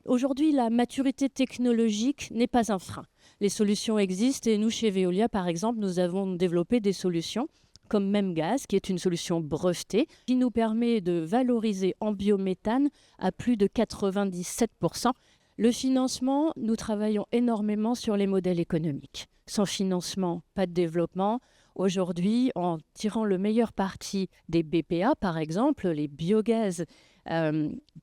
Aujourd'hui, la maturité technologique n'est pas un frein. Les solutions existent et nous, chez Veolia, par exemple, nous avons développé des solutions comme Memgaz, qui est une solution brevetée, qui nous permet de valoriser en biométhane à plus de 97%. Le financement, nous travaillons énormément sur les modèles économiques. Sans financement, pas de développement. Aujourd'hui, en tirant le meilleur parti des BPA, par exemple, les biogaz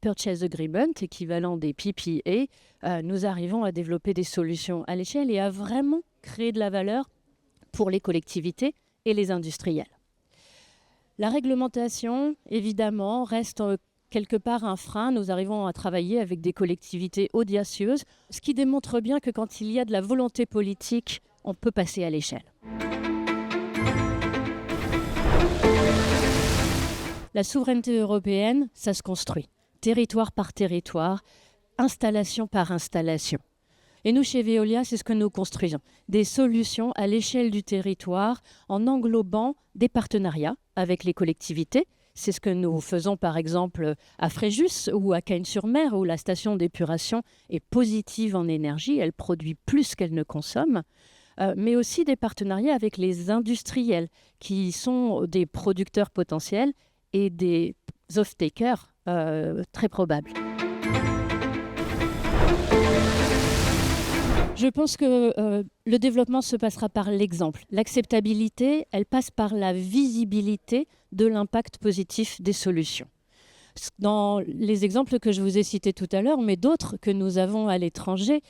Purchase Agreement, équivalent des PPA, nous arrivons à développer des solutions à l'échelle et à vraiment créer de la valeur pour les collectivités et les industriels. La réglementation, évidemment, reste quelque part un frein. Nous arrivons à travailler avec des collectivités audacieuses, ce qui démontre bien que quand il y a de la volonté politique, on peut passer à l'échelle. La souveraineté européenne, ça se construit, territoire par territoire, installation par installation. Et nous, chez Veolia, c'est ce que nous construisons. Des solutions à l'échelle du territoire en englobant des partenariats avec les collectivités. C'est ce que nous faisons par exemple à Fréjus ou à Cagnes-sur-Mer, où la station d'épuration est positive en énergie, elle produit plus qu'elle ne consomme. Mais aussi des partenariats avec les industriels qui sont des producteurs potentiels et des off-takers très probables. Je pense que le développement se passera par l'exemple. L'acceptabilité, elle passe par la visibilité de l'impact positif des solutions. Dans les exemples que je vous ai cités tout à l'heure, mais d'autres que nous avons à l'étranger,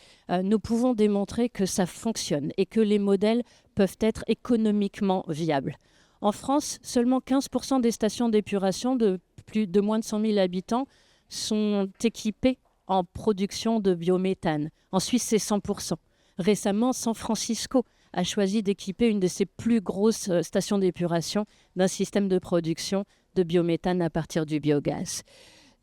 nous pouvons démontrer que ça fonctionne et que les modèles peuvent être économiquement viables. En France, seulement 15% des stations d'épuration de moins de 100 000 habitants sont équipées en production de biométhane. En Suisse, c'est 100%. Récemment, San Francisco a choisi d'équiper une de ses plus grosses stations d'épuration d'un système de production de biométhane à partir du biogaz.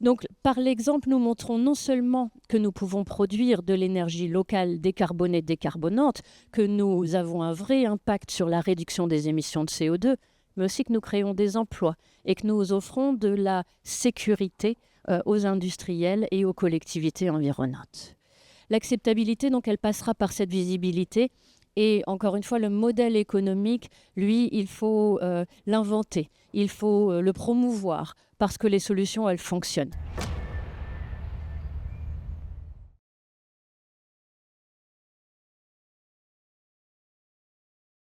Donc, par l'exemple, nous montrons non seulement que nous pouvons produire de l'énergie locale décarbonée, décarbonante, que nous avons un vrai impact sur la réduction des émissions de CO2, mais aussi que nous créons des emplois et que nous offrons de la sécurité aux industriels et aux collectivités environnantes. L'acceptabilité, donc, elle passera par cette visibilité. Et encore une fois, le modèle économique, lui, il faut l'inventer, il faut le promouvoir parce que les solutions, elles fonctionnent.